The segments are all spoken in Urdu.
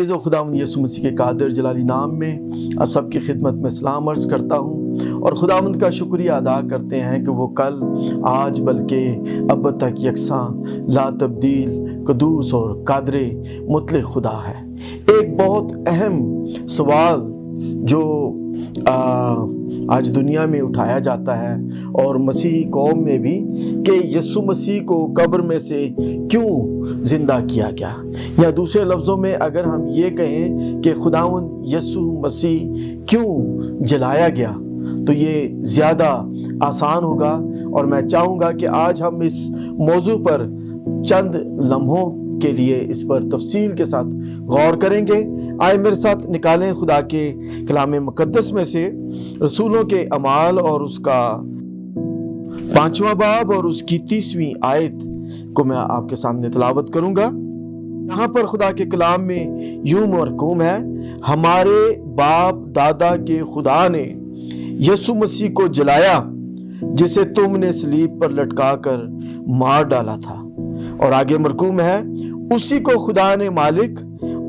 عزیز و خداوند یسوع مسیح کے قادر جلالی نام میں آپ سب کی خدمت میں سلام عرض کرتا ہوں اور خداوند کا شکریہ ادا کرتے ہیں کہ وہ کل آج بلکہ اب تک یکساں لا تبدیل قدوس اور قادر مطلق خدا ہے۔ ایک بہت اہم سوال جو آج دنیا میں اٹھایا جاتا ہے اور مسیحی قوم میں بھی کہ یسوع مسیح کو قبر میں سے کیوں زندہ کیا گیا، یا دوسرے لفظوں میں اگر ہم یہ کہیں کہ خداوند یسوع مسیح کیوں جلایا گیا تو یہ زیادہ آسان ہوگا، اور میں چاہوں گا کہ آج ہم اس موضوع پر چند لمحوں کے لیے اس پر تفصیل کے ساتھ غور کریں گے۔ آئے میرے ساتھ نکالیں خدا کے کلام مقدس میں سے رسولوں کے اعمال اور اس کا 5واں باب اور اس کی 30ویں آیت کو میں آپ کے سامنے تلاوت کروں گا۔ یہاں پر خدا کے کلام میں یوں مرقوم ہے، ہمارے باپ دادا کے خدا نے یسوع مسیح کو جلایا جسے تم نے صلیب پر لٹکا کر مار ڈالا تھا، اور آگے مرقوم ہے، اسی کو خدا نے مالک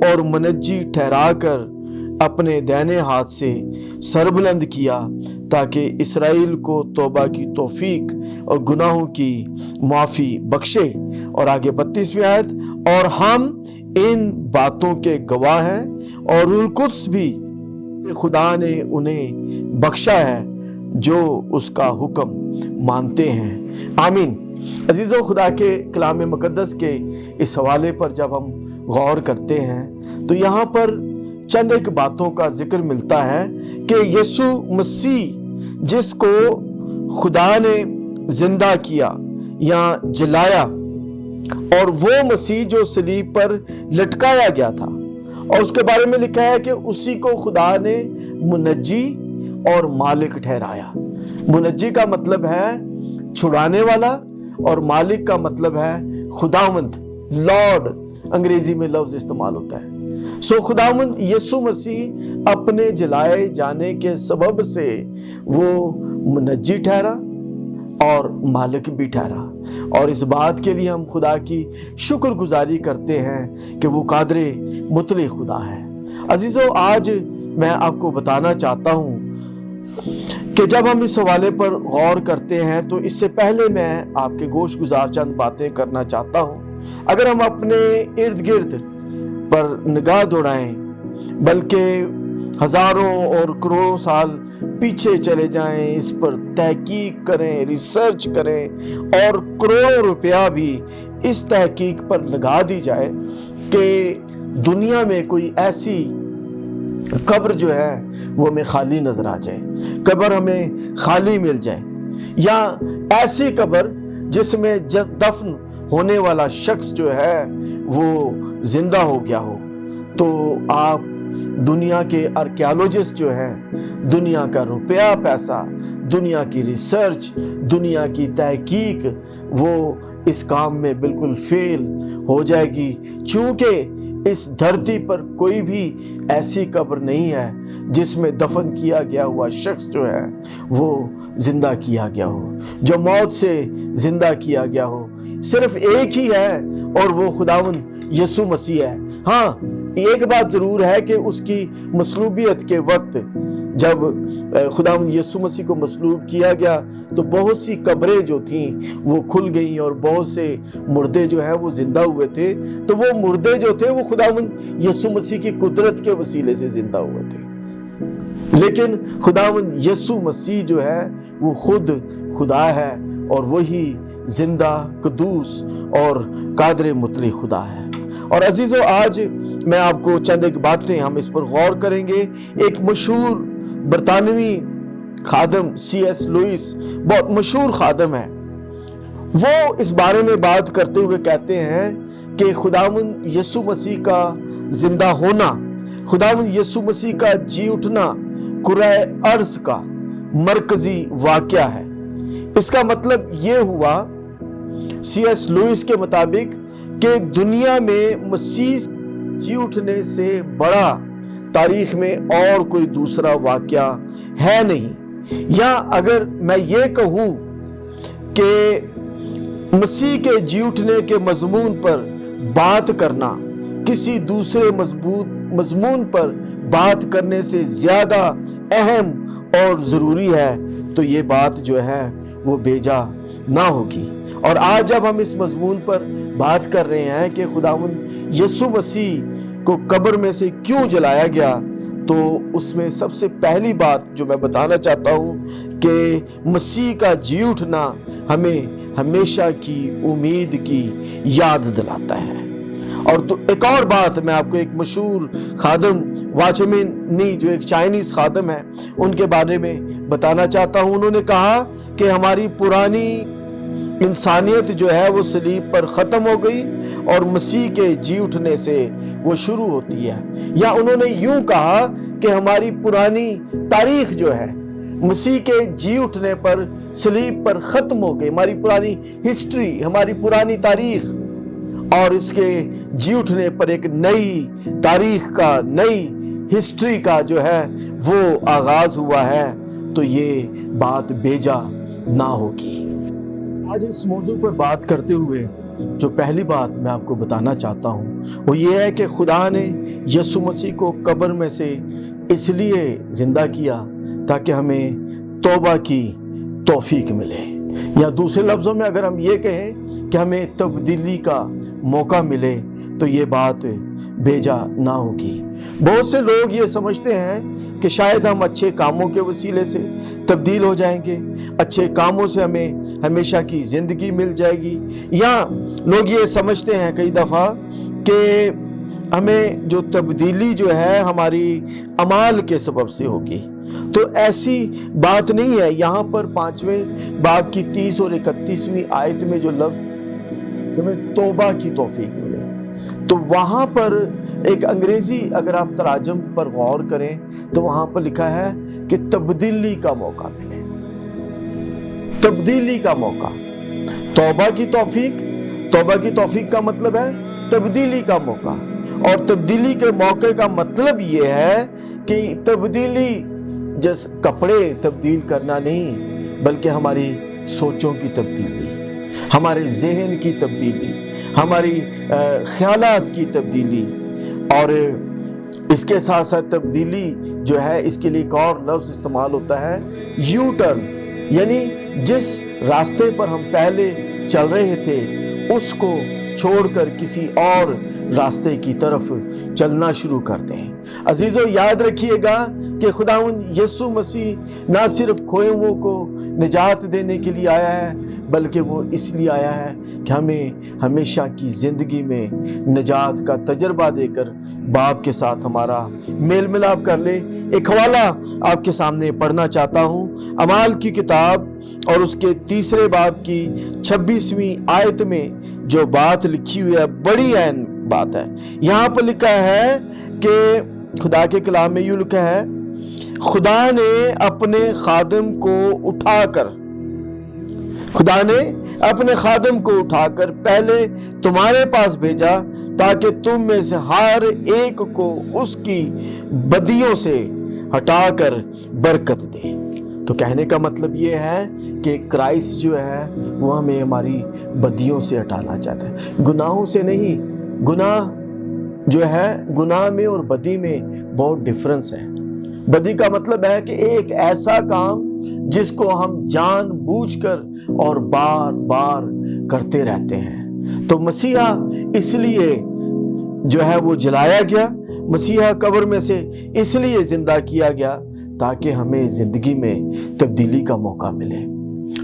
اور منجی ٹھہرا کر اپنے دائنے ہاتھ سے سربلند کیا تاکہ اسرائیل کو توبہ کی توفیق اور گناہوں کی معافی بخشے۔ اور آگے 32ویں آیت، اور ہم ان باتوں کے گواہ ہیں اور روح القدس بھی خدا نے انہیں بخشا ہے جو اس کا حکم مانتے ہیں۔ آمین۔ عزیزو، خدا کے کلام مقدس کے اس حوالے پر جب ہم غور کرتے ہیں تو یہاں پر چند ایک باتوں کا ذکر ملتا ہے کہ یسوع مسیح جس کو خدا نے زندہ کیا یا جلایا، اور وہ مسیح جو صلیب پر لٹکایا گیا تھا، اور اس کے بارے میں لکھا ہے کہ اسی کو خدا نے منجی اور مالک ٹھہرایا۔ منجی کا مطلب ہے چھڑانے والا، اور مالک کا مطلب ہے خداوند، لارڈ انگریزی میں لفظ استعمال ہوتا ہے۔ سو خداوند یسوع مسیح اپنے جلائے جانے کے سبب سے وہ منجی ٹھہرا اور مالک بھی ٹھہرا، اور اس بات کے لیے ہم خدا کی شکر گزاری کرتے ہیں کہ وہ قادر مطلق خدا ہے۔ عزیزو، آج میں آپ کو بتانا چاہتا ہوں کہ جب ہم اس حوالے پر غور کرتے ہیں تو اس سے پہلے میں آپ کے گوش گزار چند باتیں کرنا چاہتا ہوں۔ اگر ہم اپنے ارد گرد پر نگاہ دوڑائیں، بلکہ ہزاروں اور کروڑوں سال پیچھے چلے جائیں، اس پر تحقیق کریں، ریسرچ کریں، اور کروڑوں روپیہ بھی اس تحقیق پر لگا دی جائے کہ دنیا میں کوئی ایسی قبر جو ہے وہ ہمیں خالی نظر آ جائے، قبر ہمیں خالی مل جائے، یا ایسی قبر جس میں دفن ہونے والا شخص جو ہے وہ زندہ ہو گیا ہو، تو آپ دنیا کے آرکیالوجسٹ جو ہیں، دنیا کا روپیہ پیسہ، دنیا کی ریسرچ، دنیا کی تحقیق، وہ اس کام میں بالکل فیل ہو جائے گی، چونکہ اس دھرتی پر کوئی بھی ایسی قبر نہیں ہے جس میں دفن کیا گیا ہوا شخص جو ہے وہ زندہ کیا گیا ہو، جو موت سے زندہ کیا گیا ہو۔ صرف ایک ہی ہے، اور وہ خداوند یسوع مسیح ہے۔ ہاں، ایک بات ضرور ہے کہ اس کی مصلوبیت کے وقت جب خداوند یسوع مسیح کو مصلوب کیا گیا تو بہت سی قبریں جو تھیں وہ کھل گئیں، اور بہت سے مردے جو ہیں وہ زندہ ہوئے تھے، تو وہ مردے جو تھے وہ خداوند یسوع مسیح کی قدرت کے وسیلے سے زندہ ہوئے تھے۔ لیکن خداوند یسوع مسیح جو ہے وہ خود خدا ہے، اور وہی زندہ، قدوس اور قادر مطلق خدا ہے۔ اور عزیزو، آج میں آپ کو چند ایک باتیں ہم اس پر غور کریں گے۔ ایک مشہور برطانوی خادم C.S. لوئس، بہت مشہور خادم ہے، وہ اس بارے میں بات کرتے ہوئے کہتے ہیں کہ خداوند یسوع مسیح کا زندہ ہونا، خداوند یسوع مسیح کا جی اٹھنا کرۂ ارض کا مرکزی واقعہ ہے۔ اس کا مطلب یہ ہوا C.S. لوئس کے مطابق کہ دنیا میں مسیح جی اٹھنے سے بڑا تاریخ میں اور کوئی دوسرا واقعہ ہے نہیں، یا اگر میں یہ کہوں کہ مسیح کے جی اٹھنے کے مضمون پر بات کرنا کسی دوسرے مضمون پر بات کرنے سے زیادہ اہم اور ضروری ہے تو یہ بات جو ہے وہ بیجا نہ ہوگی۔ اور آج جب ہم اس مضمون پر بات کر رہے ہیں کہ خداوند یسوع مسیح کو قبر میں سے کیوں جلایا گیا، تو اس میں سب سے پہلی بات جو میں بتانا چاہتا ہوں کہ مسیح کا جی اٹھنا ہمیں ہمیشہ کی امید کی یاد دلاتا ہے۔ اور تو ایک اور بات میں آپ کو ایک مشہور خادم واچمنی جو ایک چائنیز خادم ہے ان کے بارے میں بتانا چاہتا ہوں۔ انہوں نے کہا کہ ہماری پرانی انسانیت جو ہے وہ صلیب پر ختم ہو گئی اور مسیح کے جی اٹھنے سے وہ شروع ہوتی ہے۔ یا انہوں نے یوں کہا کہ ہماری پرانی تاریخ جو ہے مسیح کے جی اٹھنے پر صلیب پر ختم ہو گئی، ہماری پرانی ہسٹری، ہماری پرانی تاریخ، اور اس کے جی اٹھنے پر ایک نئی تاریخ کا، نئی ہسٹری کا جو ہے وہ آغاز ہوا ہے۔ تو یہ بات بیجا نہ ہوگی۔ آج اس موضوع پر بات کرتے ہوئے جو پہلی بات میں آپ کو بتانا چاہتا ہوں وہ یہ ہے کہ خدا نے یسوع مسیح کو قبر میں سے اس لیے زندہ کیا تاکہ ہمیں توبہ کی توفیق ملے، یا دوسرے لفظوں میں اگر ہم یہ کہیں کہ ہمیں تبدیلی کا موقع ملے تو یہ بات بیجا نہ ہوگی۔ بہت سے لوگ یہ سمجھتے ہیں کہ شاید ہم اچھے کاموں کے وسیلے سے تبدیل ہو جائیں گے، اچھے کاموں سے ہمیں ہمیشہ کی زندگی مل جائے گی، یا لوگ یہ سمجھتے ہیں کئی دفعہ کہ ہمیں جو تبدیلی جو ہے ہماری اعمال کے سبب سے ہوگی۔ تو ایسی بات نہیں ہے۔ یہاں پر 5ویں باب کی 30 اور 31ویں آیت میں جو لفظ کہ ہمیں توبہ کی توفیق ملے، تو وہاں پر ایک انگریزی اگر آپ تراجم پر غور کریں تو وہاں پر لکھا ہے کہ تبدیلی کا موقع ملے، تبدیلی کا موقع۔ توبہ کی توفیق، توبہ کی توفیق کا مطلب ہے تبدیلی کا موقع، اور تبدیلی کے موقع کا مطلب یہ ہے کہ تبدیلی جس کپڑے تبدیل کرنا نہیں، بلکہ ہماری سوچوں کی تبدیلی، ہمارے ذہن کی تبدیلی، ہماری خیالات کی تبدیلی، اور اس کے ساتھ ساتھ تبدیلی جو ہے اس کے لیے ایک اور لفظ استعمال ہوتا ہے یو ٹرن، یعنی جس راستے پر ہم پہلے چل رہے تھے اس کو چھوڑ کر کسی اور راستے کی طرف چلنا شروع کر دیں۔ عزیزو یاد رکھیے گا کہ خداوند یسوع مسیح نہ صرف کھوئے ہوئوں کو نجات دینے کے لیے آیا ہے، بلکہ وہ اس لیے آیا ہے کہ ہمیں ہمیشہ کی زندگی میں نجات کا تجربہ دے کر باپ کے ساتھ ہمارا میل ملاپ کر لے۔ ایک حوالہ آپ کے سامنے پڑھنا چاہتا ہوں، اعمال کی کتاب اور اس کے 3 باب کی 26ویں آیت میں جو بات لکھی ہوئی ہے بڑی اہم بات ہے۔ یہاں پر لکھا ہے کہ خدا کے کلام میں یوں لکھا ہے، خدا نے اپنے خادم کو اٹھا کر پہلے تمہارے پاس بھیجا تاکہ تم میں سے ہر ایک کو اس کی بدیوں سے ہٹا کر برکت دے۔ تو کہنے کا مطلب یہ ہے کہ کرائسٹ جو ہے وہ ہمیں ہماری بدیوں سے ہٹانا چاہتا ہے، گناہوں سے نہیں۔ گناہ جو ہے، گناہ میں اور بدی میں بہت ڈفرنس ہے۔ بدی کا مطلب ہے کہ ایک ایسا کام جس کو ہم جان بوجھ کر اور بار بار کرتے رہتے ہیں۔ تو مسیحا اس لیے جو ہے وہ جلایا گیا، مسیحا قبر میں سے اس لیے زندہ کیا گیا تاکہ ہمیں زندگی میں تبدیلی کا موقع ملے۔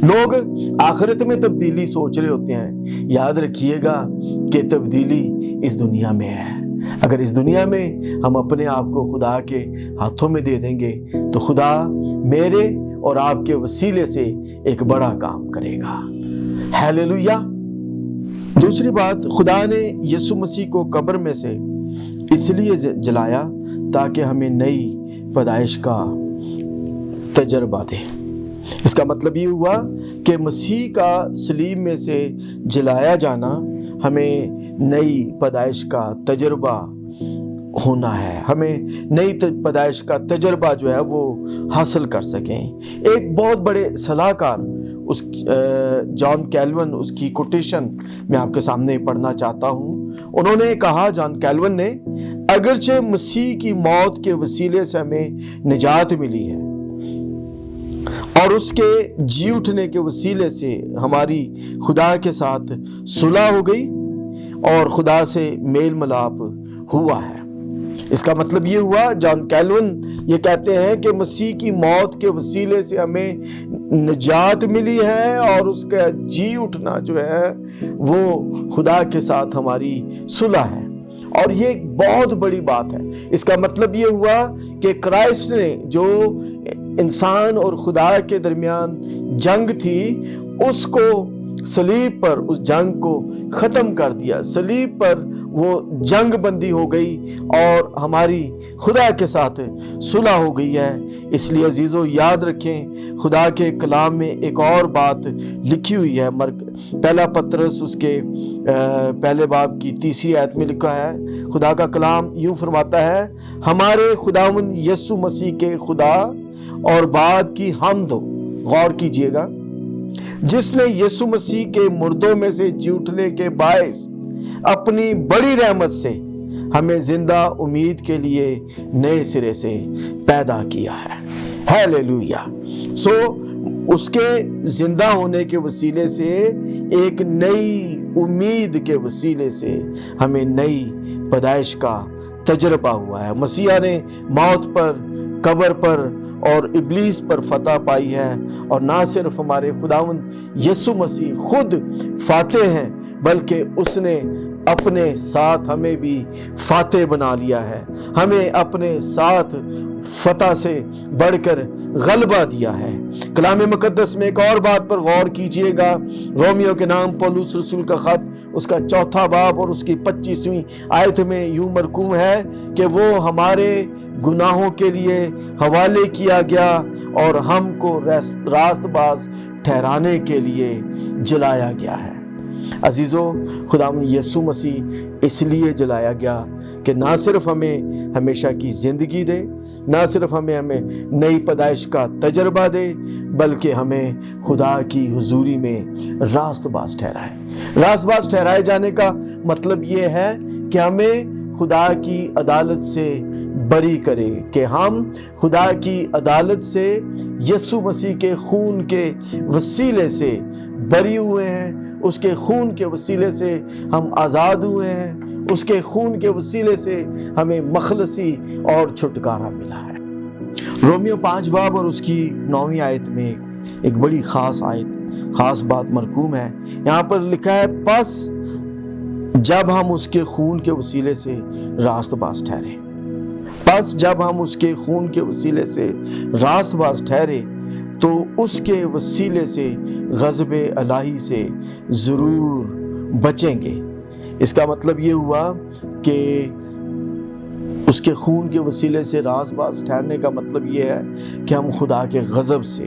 لوگ آخرت میں تبدیلی سوچ رہے ہوتے ہیں، یاد رکھیے گا کہ تبدیلی اس دنیا میں ہے۔ اگر اس دنیا میں ہم اپنے آپ کو خدا کے ہاتھوں میں دے دیں گے تو خدا میرے اور آپ کے وسیلے سے ایک بڑا کام کرے گا۔ ہیلیلویا۔ دوسری بات، خدا نے یسوع مسیح کو قبر میں سے اس لیے جلایا تاکہ ہمیں نئی پیدائش کا تجربہ دے۔ اس کا مطلب یہ ہوا کہ مسیح کا صلیب میں سے جلایا جانا ہمیں نئی پیدائش کا تجربہ ہونا ہے، ہمیں نئی پیدائش کا تجربہ جو ہے وہ حاصل کر سکیں۔ ایک بہت بڑے صلاح کار جان کیلون، اس کی کوٹیشن میں آپ کے سامنے پڑھنا چاہتا ہوں۔ انہوں نے کہا، جان کیلون نے، اگرچہ مسیح کی موت کے وسیلے سے ہمیں نجات ملی ہے اور اس کے جی اٹھنے کے وسیلے سے ہماری خدا کے ساتھ صلح ہو گئی اور خدا سے میل ملاپ ہوا ہے، اس کا مطلب یہ ہوا، جان کیلون یہ کہتے ہیں کہ مسیح کی موت کے وسیلے سے ہمیں نجات ملی ہے اور اس کا جی اٹھنا جو ہے وہ خدا کے ساتھ ہماری صلح ہے، اور یہ ایک بہت بڑی بات ہے۔ اس کا مطلب یہ ہوا کہ کرائسٹ نے جو انسان اور خدا کے درمیان جنگ تھی اس کو صلیب پر اس جنگ کو ختم کر دیا، صلیب پر وہ جنگ بندی ہو گئی اور ہماری خدا کے ساتھ صلح ہو گئی ہے۔ اس لیے عزیزو یاد رکھیں، خدا کے کلام میں ایک اور بات لکھی ہوئی ہے، پہلا پطرس اس کے پہلے باب کی 3 آیت میں لکھا ہے، خدا کا کلام یوں فرماتا ہے، ہمارے خداوند یسوع مسیح کے خدا اور باپ کی حمد ہو، غور کیجئے گا، جس نے یسوع مسیح کے مردوں میں سے جی اٹھنے کے باعث اپنی بڑی رحمت سے ہمیں زندہ امید کے لیے نئے سرے سے پیدا کیا ہے۔ ہیلیلویا۔ اس کے زندہ ہونے کے وسیلے سے، ایک نئی امید کے وسیلے سے ہمیں نئی پیدائش کا تجربہ ہوا ہے۔ مسیح نے موت پر، قبر پر اور ابلیس پر فتح پائی ہے، اور نہ صرف ہمارے خداوند یسوع مسیح خود فاتح ہیں بلکہ اس نے اپنے ساتھ ہمیں بھی فاتح بنا لیا ہے، ہمیں اپنے ساتھ فتح سے بڑھ کر غلبہ دیا ہے۔ کلام مقدس میں ایک اور بات پر غور کیجئے گا، رومیو کے نام پولس رسول کا خط اس کا 4 باب اور اس کی 25ویں آیت میں یوں مرقوم ہے کہ وہ ہمارے گناہوں کے لیے حوالے کیا گیا اور ہم کو راست باز ٹھہرانے کے لیے جلایا گیا ہے۔ عزیزو، خداوند یسوع مسیح اس لیے جلایا گیا کہ نہ صرف ہمیں ہمیشہ کی زندگی دے، نہ صرف ہمیں نئی پیدائش کا تجربہ دے، بلکہ ہمیں خدا کی حضوری میں راست باز ٹھہرائے۔ راست باز ٹھہرائے جانے کا مطلب یہ ہے کہ ہمیں خدا کی عدالت سے بری کرے، کہ ہم خدا کی عدالت سے یسوع مسیح کے خون کے وسیلے سے بری ہوئے ہیں، اس کے خون کے وسیلے سے ہم آزاد ہوئے ہیں، اس کے خون کے وسیلے سے ہمیں مخلصی اور چھٹکارا ملا ہے۔ رومیو 5 باب اور اس کی 9ویں آیت میں ایک بڑی خاص بات مرقوم ہے۔ یہاں پر لکھا ہے، پس جب ہم اس کے خون کے وسیلے سے راست باز ٹھہرے، پس جب ہم اس کے خون کے وسیلے سے راست باز ٹھہرے تو اس کے وسیلے سے غضب الہی سے ضرور بچیں گے۔ اس کا مطلب یہ ہوا کہ اس کے خون کے وسیلے سے راست باز ٹھہرنے کا مطلب یہ ہے کہ ہم خدا کے غضب سے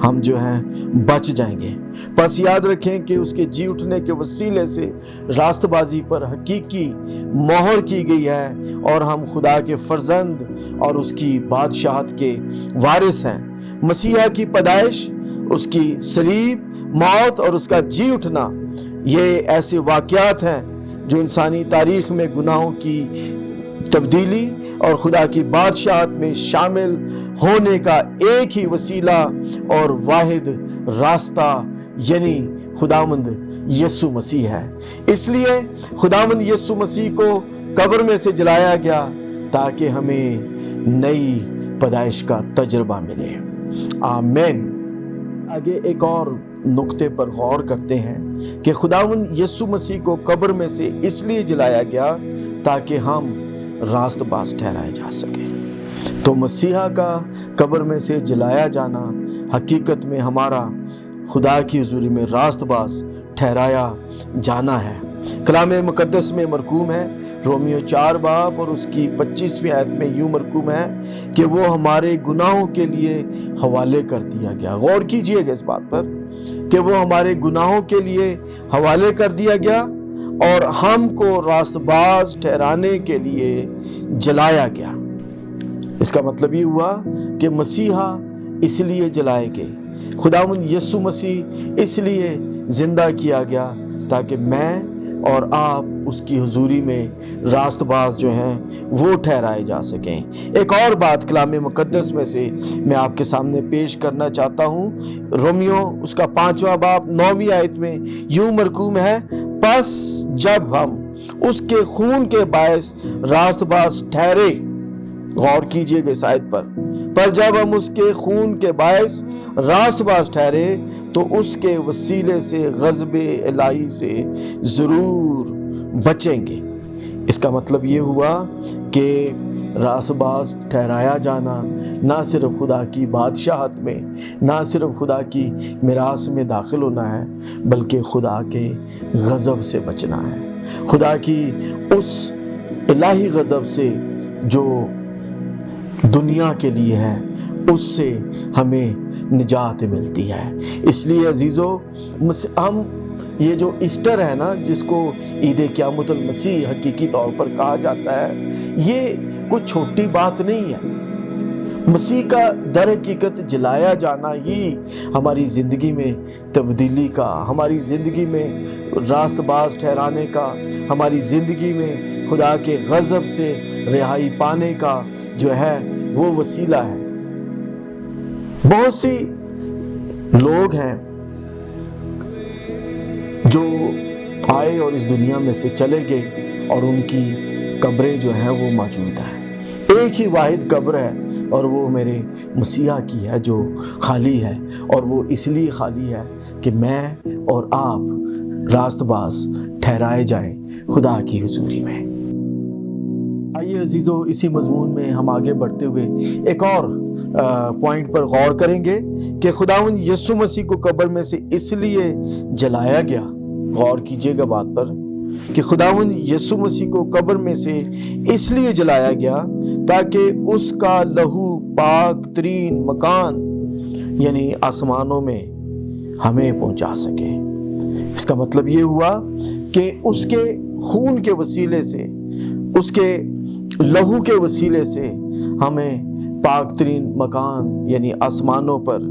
ہم جو ہیں بچ جائیں گے۔ بس یاد رکھیں کہ اس کے جی اٹھنے کے وسیلے سے راست بازی پر حقیقی مہر کی گئی ہے اور ہم خدا کے فرزند اور اس کی بادشاہت کے وارث ہیں۔ مسیح کی پیدائش، اس کی صلیب، موت اور اس کا جی اٹھنا، یہ ایسے واقعات ہیں جو انسانی تاریخ میں گناہوں کی تبدیلی اور خدا کی بادشاہت میں شامل ہونے کا ایک ہی وسیلہ اور واحد راستہ یعنی خداوند یسوع مسیح ہے۔ اس لیے خداوند یسوع مسیح کو قبر میں سے جلایا گیا تاکہ ہمیں نئی پیدائش کا تجربہ ملے۔ آمین۔ آگے ایک اور نقطے پر غور کرتے ہیں کہ خداوند یسوع مسیح کو قبر میں سے اس لیے جلایا گیا تاکہ ہم راست باز ٹھہرائے جا سکے۔ تو مسیحا کا قبر میں سے جلایا جانا حقیقت میں ہمارا خدا کی حضوری میں راست باز ٹھہرایا جانا ہے۔ کلام مقدس میں مرقوم ہے، رومیو 4 باب اور اس کی 25ویں آیت میں یوں مرقوم ہے کہ وہ ہمارے گناہوں کے لیے حوالے کر دیا گیا۔ غور کیجئے گا اس بات پر کہ وہ ہمارے گناہوں کے لیے حوالے کر دیا گیا اور ہم کو راست باز ٹھہرانے کے لیے جلایا گیا۔ اس کا مطلب یہ ہوا کہ مسیحا اس لیے جلائے گئے، خداوند یسوع مسیح اس لیے زندہ کیا گیا تاکہ میں اور آپ اس کی حضوری میں راست باز جو ہیں وہ ٹھہرائے جا سکیں۔ ایک اور بات کلام مقدس میں سے میں آپ کے سامنے پیش کرنا چاہتا ہوں۔ رومیو اس کا 5واں باب 9ویں آیت میں یوں مرقوم ہے، پس جب ہم اس کے خون کے باعث راست باز ٹھہرے، غور کیجئے گا اس آیت پر، پس جب ہم اس کے خون کے باعث راست باز ٹھہرے تو اس کے وسیلے سے غضب الہی سے ضرور بچیں گے۔ اس کا مطلب یہ ہوا کہ راست باز ٹھہرایا جانا نہ صرف خدا کی بادشاہت میں، نہ صرف خدا کی میراث میں داخل ہونا ہے، بلکہ خدا کے غضب سے بچنا ہے، خدا کی اس الہی غضب سے جو دنیا کے لیے ہے، اس سے ہمیں نجات ملتی ہے۔ اس لیے عزیزو، ہم یہ جو ایسٹر ہے نا، جس کو عید قیامت المسیح حقیقی طور پر کہا جاتا ہے، یہ کوئی چھوٹی بات نہیں ہے۔ مسیح کا در حقیقت جلایا جانا ہی ہماری زندگی میں تبدیلی کا، ہماری زندگی میں راست باز ٹھہرانے کا، ہماری زندگی میں خدا کے غضب سے رہائی پانے کا جو ہے وہ وسیلہ ہے۔ بہت سی لوگ ہیں جو آئے اور اس دنیا میں سے چلے گئے اور ان کی قبریں جو ہیں وہ موجود ہیں۔ ایک ہی واحد قبر ہے اور وہ میرے مسیحا کی ہے جو خالی ہے، اور وہ اس لیے خالی ہے کہ میں اور آپ راست باز ٹھہرائے جائیں خدا کی حضوری میں۔ آئیے عزیزو، اسی مضمون میں ہم آگے بڑھتے ہوئے ایک اور پوائنٹ پر غور کریں گے کہ خداوند یسوع مسیح کو قبر میں سے اس لیے جلایا گیا۔ غور کیجئے گا بات پر کہ خداوند یسوع مسیح کو قبر میں سے اس لیے جلایا گیا تاکہ اس کا لہو پاک ترین مکان یعنی آسمانوں میں ہمیں پہنچا سکے۔ اس کا مطلب یہ ہوا کہ اس کے خون کے وسیلے سے، اس کے لہو کے وسیلے سے ہمیں پاک ترین مکان یعنی آسمانوں پر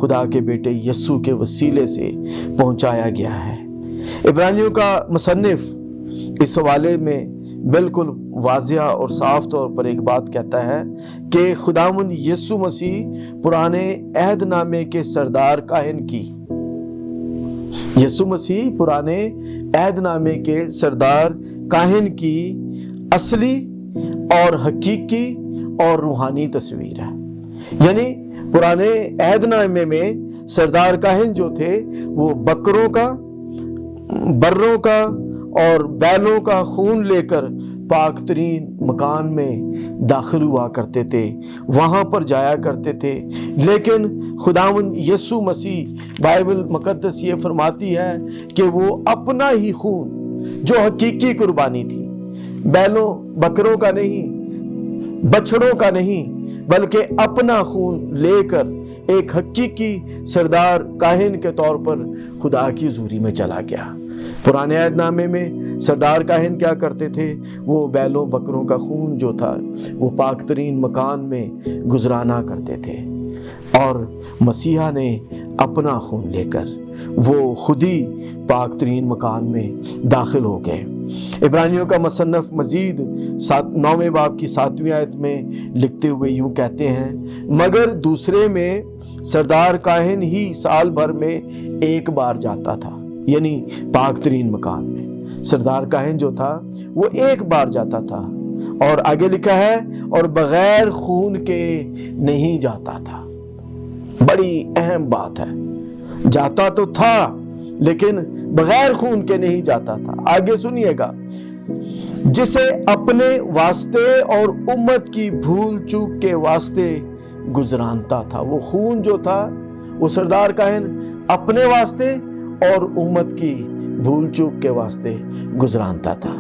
خدا کے بیٹے یسوع کے وسیلے سے پہنچایا گیا ہے۔ عبرانیوں کا مصنف اس حوالے میں بالکل واضح اور صاف طور پر ایک بات کہتا ہے کہ خداوند یسوع مسیح پرانے عہد نامے کے سردار کاہن کی، یسوع مسیح پرانے عہد نامے کے سردار کاہن کی اصلی اور حقیقی اور روحانی تصویر ہے۔ یعنی پرانے عہد نامے میں سردار کاہن جو تھے وہ بکروں کا، بروں کا اور بیلوں کا خون لے کر پاک ترین مکان میں داخل ہوا کرتے تھے، وہاں پر جایا کرتے تھے۔ لیکن خداوند یسوع مسیح، بائبل مقدس یہ فرماتی ہے کہ وہ اپنا ہی خون جو حقیقی قربانی تھی، بیلوں بکروں کا نہیں، بچڑوں کا نہیں، بلکہ اپنا خون لے کر ایک حقیقی سردار کاہن کے طور پر خدا کی حضوری میں چلا گیا۔ پرانے عہد نامے میں سردار کاہن کیا کرتے تھے؟ وہ بیلوں بکروں کا خون جو تھا وہ پاک ترین مکان میں گزرانا کرتے تھے، اور مسیحا نے اپنا خون لے کر وہ خود ہی پاک ترین مکان میں داخل ہو گئے۔ عبرانیوں کا مصنف مزید 9ویں باب کی 7ویں آیت میں لکھتے ہوئے یوں کہتے ہیں، مگر دوسرے میں سردار کاہن ہی سال بھر میں ایک بار جاتا تھا، یعنی پاک ترین مکان میں سردار کاہن جو تھا وہ ایک بار جاتا تھا، اور آگے لکھا ہے اور بغیر خون کے نہیں جاتا تھا۔ بڑی اہم بات ہے، جاتا تو تھا لیکن بغیر خون کے نہیں جاتا تھا۔ آگے سنیے گا، جسے اپنے واسطے اور امت کی بھول چوک کے واسطے گزرانتا تھا۔ وہ خون جو تھا وہ سردار کاہن اپنے واسطے اور امت کی بھول چوک کے واسطے گزرانتا تھا۔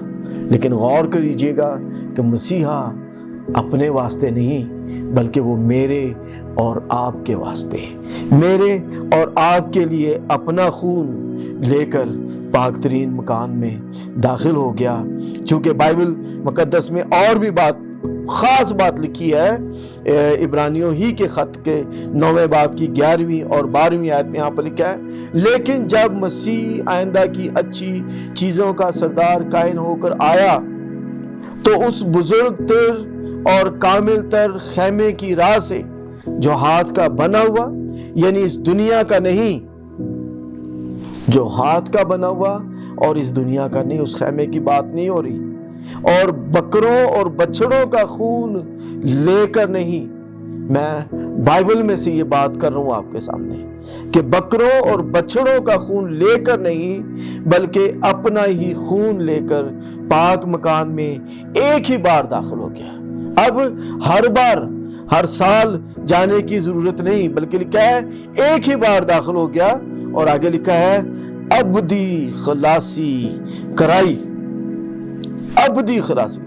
لیکن غور کریجئے گا کہ مسیحا اپنے واسطے نہیں بلکہ وہ میرے اور آپ کے واسطے، میرے اور آپ کے لیے اپنا خون لے کر پاک ترین مکان میں داخل ہو گیا۔ چونکہ بائبل مقدس میں اور بھی بات خاص بات لکھی ہے عبرانیوں ہی کے خط کے 9ویں باب کی 11ویں اور 12ویں آیت میں یہاں پر لکھا ہے، لیکن جب مسیح آئندہ کی اچھی چیزوں کا سردار کائن ہو کر آیا تو اس بزرگ تر اور کامل تر خیمے کی راہ سے جو ہاتھ کا بنا ہوا، یعنی اس دنیا کا نہیں، جو ہاتھ کا بنا ہوا اور اس دنیا کا نہیں، اس خیمے کی بات نہیں ہو رہی، اور بکروں اور بچڑوں کا خون لے کر نہیں، میں بائبل میں سے یہ بات کر رہا ہوں آپ کے سامنے، کہ بکروں اور بچڑوں کا خون لے کر نہیں بلکہ اپنا ہی خون لے کر پاک مکان میں ایک ہی بار داخل ہو گیا۔ اب ہر بار ہر سال جانے کی ضرورت نہیں، بلکہ لکھا ہے ایک ہی بار داخل ہو گیا، اور آگے لکھا ہے ابدی خلاصی کرائی، ابدی خلاصی۔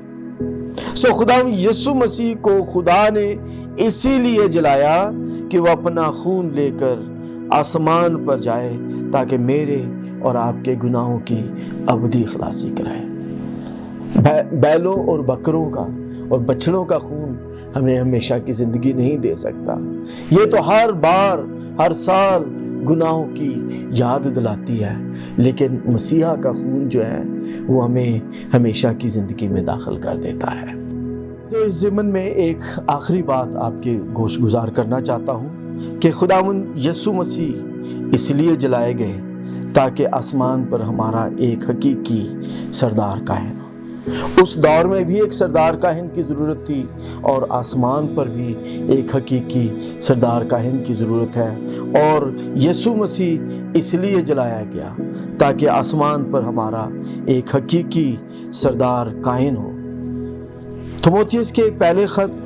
سو خدا یسوع مسیح کو خدا نے اسی لیے جلایا کہ وہ اپنا خون لے کر آسمان پر جائے تاکہ میرے اور آپ کے گناہوں کی ابدی خلاصی کرائے۔ بیلوں اور بکروں کا اور بچڑوں کا خون ہمیں ہمیشہ کی زندگی نہیں دے سکتا، یہ تو ہر بار ہر سال گناہوں کی یاد دلاتی ہے، لیکن مسیحا کا خون جو ہے وہ ہمیں ہمیشہ کی زندگی میں داخل کر دیتا ہے۔ تو اس ضمن میں ایک آخری بات آپ کے گوش گزار کرنا چاہتا ہوں کہ خداوند یسوع مسیح اس لیے جلائے گئے تاکہ آسمان پر ہمارا ایک حقیقی سردار کائن ہو۔ اس دور میں بھی ایک سردار کاہن کی ضرورت تھی، اور آسمان پر بھی ایک حقیقی سردار کاہن کی ضرورت ہے، اور یسوع مسیح اس لیے جلایا گیا تاکہ آسمان پر ہمارا ایک حقیقی سردار کاہن ہو۔ تیموتھیوس کے پہلے خط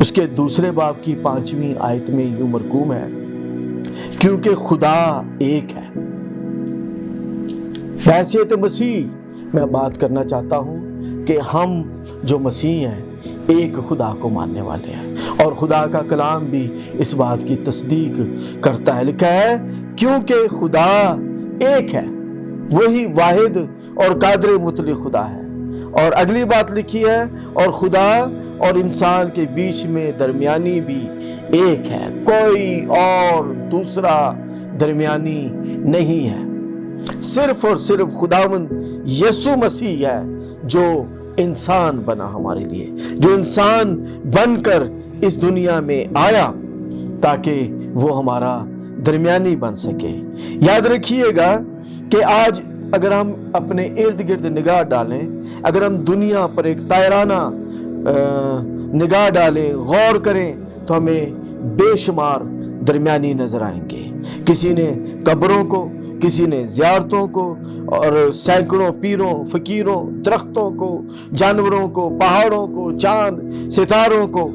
اس کے 2 باب کی 5ویں آیت میں یوں مرقوم ہے، کیونکہ خدا ایک ہے۔ بحیثیت مسیح میں بات کرنا چاہتا ہوں کہ ہم جو مسیح ہیں ایک خدا کو ماننے والے ہیں، اور خدا کا کلام بھی اس بات کی تصدیق کرتا ہے۔ لکھا ہے کیونکہ خدا ایک ہے، وہی واحد اور قادر مطلق خدا ہے۔ اور اگلی بات لکھی ہے اور خدا اور انسان کے بیچ میں درمیانی بھی ایک ہے، کوئی اور دوسرا درمیانی نہیں ہے، صرف اور صرف خداوند یسوع مسیح ہے جو انسان بنا ہمارے لیے، جو انسان بن کر اس دنیا میں آیا تاکہ وہ ہمارا درمیانی بن سکے۔ یاد رکھیے گا کہ آج اگر ہم اپنے ارد گرد نگاہ ڈالیں، اگر ہم دنیا پر ایک طائرانہ نگاہ ڈالیں، غور کریں، تو ہمیں بے شمار درمیانی نظر آئیں گے۔ کسی نے قبروں کو، کسی نے زیارتوں کو، اور سینکڑوں پیروں، فقیروں، درختوں کو، جانوروں کو، پہاڑوں کو، چاند ستاروں کو،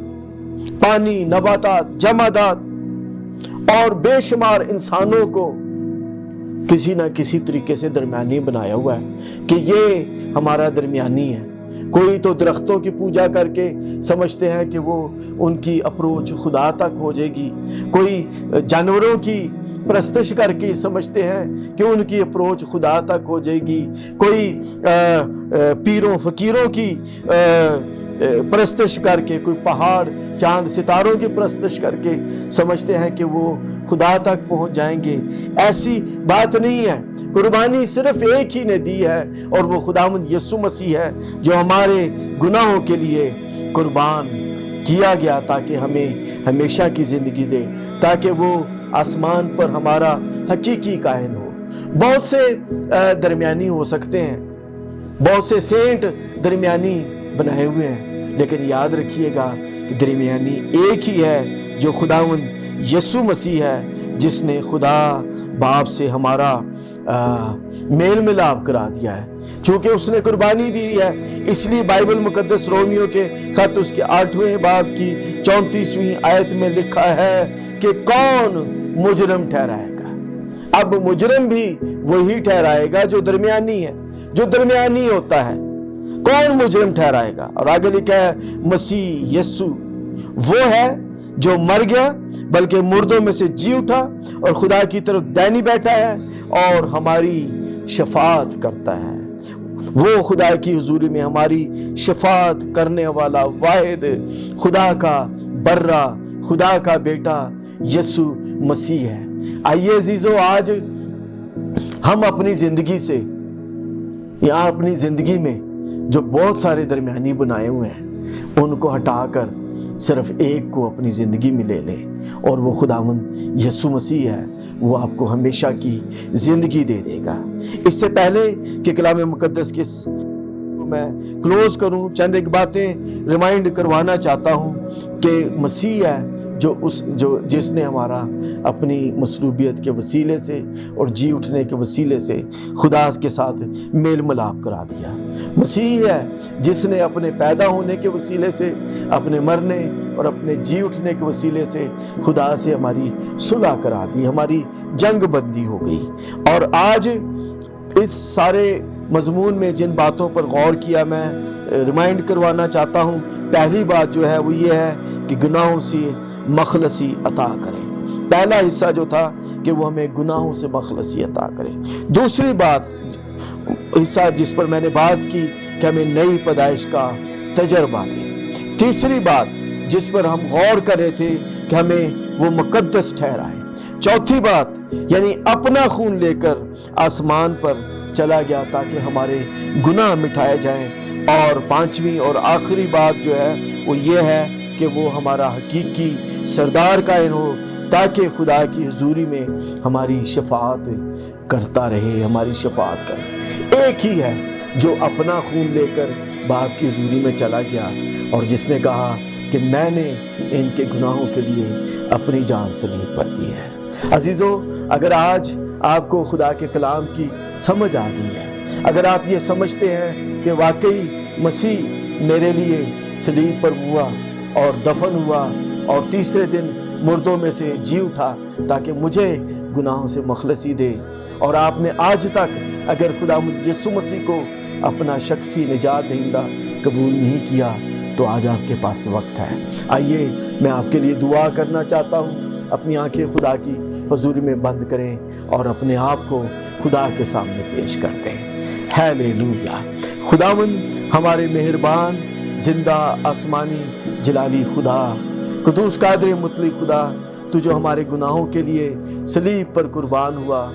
پانی، نباتات، جمادات اور بے شمار انسانوں کو کسی نہ کسی طریقے سے درمیانی بنایا ہوا ہے کہ یہ ہمارا درمیانی ہے۔ کوئی تو درختوں کی پوجا کر کے سمجھتے ہیں کہ وہ ان کی اپروچ خدا تک ہو جائے گی، کوئی جانوروں کی پرستش کر کے سمجھتے ہیں کہ ان کی اپروچ خدا تک ہو جائے گی، کوئی پیروں فقیروں کی پرستش کر کے، کوئی پہاڑ چاند ستاروں کی پرستش کر کے سمجھتے ہیں کہ وہ خدا تک پہنچ جائیں گے۔ ایسی بات نہیں ہے، قربانی صرف ایک ہی نے دی ہے، اور وہ خداوند یسوع مسیح ہے جو ہمارے گناہوں کے لیے قربان کیا گیا تاکہ ہمیں ہمیشہ کی زندگی دے، تاکہ وہ آسمان پر ہمارا حقیقی کائن ہو۔ بہت سے درمیانی ہو سکتے ہیں، بہت سے سینٹ درمیانی بنائے ہوئے ہیں، لیکن یاد رکھیے گا کہ درمیانی ایک ہی ہے جو خداوند یسوع مسیح ہے، جس نے خدا باپ سے ہمارا میل ملاپ کرا دیا ہے۔ چونکہ اس نے قربانی دی ہے، اس لیے بائبل مقدس رومیو کے خط اس کے 8ویں باب کی 34ویں آیت میں لکھا ہے کہ کون مجرم ٹھہرائے گا۔ اب مجرم بھی وہی ٹھہرائے گا جو درمیانی ہے، جو درمیانی ہوتا ہے۔ کون مجرم ٹھہرائے گا؟ اور آگے لکھا ہے مسیح یسوع وہ ہے جو مر گیا بلکہ مردوں میں سے جی اٹھا اور خدا کی طرف دائیں بیٹھا ہے اور ہماری شفاعت کرتا ہے۔ وہ خدا کی حضوری میں ہماری شفاعت کرنے والا واحد خدا کا برہ، خدا کا بیٹا یسوع مسیح ہے۔ آئیے عزیزو، آج ہم اپنی زندگی سے، یہاں اپنی زندگی میں جو بہت سارے درمیانی بنائے ہوئے ہیں ان کو ہٹا کر صرف ایک کو اپنی زندگی میں لے لیں، اور وہ خداوند یسوع مسیح ہے۔ وہ آپ کو ہمیشہ کی زندگی دے دے گا۔ اس سے پہلے کہ کلام مقدس کے میں کلوز کروں، چند ایک باتیں ریمائنڈ کروانا چاہتا ہوں کہ مسیح ہے جس نے ہمارا اپنی مصلوبیت کے وسیلے سے اور جی اٹھنے کے وسیلے سے خدا کے ساتھ میل ملاپ کرا دیا۔ مسیح ہے جس نے اپنے پیدا ہونے کے وسیلے سے، اپنے مرنے اور اپنے جی اٹھنے کے وسیلے سے خدا سے ہماری صلح کرا دی، ہماری جنگ بندی ہو گئی۔ اور آج اس سارے مضمون میں جن باتوں پر غور کیا میں ریمائنڈ کروانا چاہتا ہوں۔ پہلی بات جو ہے وہ یہ ہے کہ گناہوں سے مخلصی عطا کرے۔ پہلا حصہ جو تھا کہ وہ ہمیں گناہوں سے مخلصی عطا کرے۔ دوسری بات، حصہ جس پر میں نے بات کی کہ ہمیں نئی پیدائش کا تجربہ دے۔ تیسری بات جس پر ہم غور کر رہے تھے کہ ہمیں وہ مقدس ٹھہرائے۔ چوتھی بات یعنی اپنا خون لے کر آسمان پر چلا گیا تاکہ ہمارے گناہ مٹھائے جائیں۔ اور پانچویں اور آخری بات جو ہے وہ یہ ہے کہ وہ ہمارا حقیقی سردار کائن ہو تاکہ خدا کی حضوری میں ہماری شفاعت کرتا رہے، ہماری شفاعت کرے۔ ایک ہی ہے جو اپنا خون لے کر باپ کی حضوری میں چلا گیا اور جس نے کہا کہ میں نے ان کے گناہوں کے لیے اپنی جان صلیب پر دی ہے۔ عزیزو، اگر آج آپ کو خدا کے کلام کی سمجھ آ گئی ہے، اگر آپ یہ سمجھتے ہیں کہ واقعی مسیح میرے لیے صلیب پر ہوا اور دفن ہوا اور تیسرے دن مردوں میں سے جی اٹھا تاکہ مجھے گناہوں سے مخلصی دے، اور آپ نے آج تک اگر خداوند یسوع مسیح کو اپنا شخصی نجات دہندہ قبول نہیں کیا تو آج آپ کے پاس وقت ہے۔ آئیے میں آپ کے لیے دعا کرنا چاہتا ہوں۔ اپنی آنکھیں خدا کی حضوری میں بند کریں اور اپنے آپ کو خدا کے سامنے پیش کرتے ہیں۔ ہیلیلویا۔ خداوند ہمارے مہربان، زندہ، آسمانی، جلالی خدا، قدوس قادر مطلق خدا، تو جو ہمارے گناہوں کے لیے صلیب پر قربان ہوا،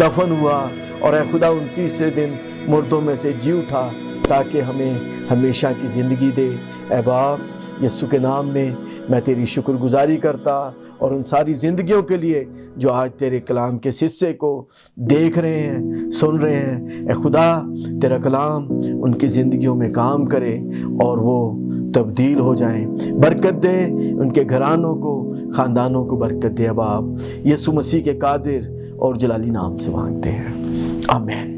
دفن ہوا اور اے خدا ان تیسرے دن مردوں میں سے جی اٹھا تاکہ ہمیں ہمیشہ کی زندگی دے۔ اے باپ، یسوع کے نام میں میں تیری شکر گزاری کرتا اور ان ساری زندگیوں کے لیے جو آج تیرے کلام کے حصے کو دیکھ رہے ہیں، سن رہے ہیں، اے خدا تیرا کلام ان کی زندگیوں میں کام کرے اور وہ تبدیل ہو جائیں۔ برکت دے ان کے گھرانوں کو، خاندانوں کو برکت دے۔ باپ یسوع مسیح کے قادر اور جلالی نام سے مانگتے ہیں، آمین۔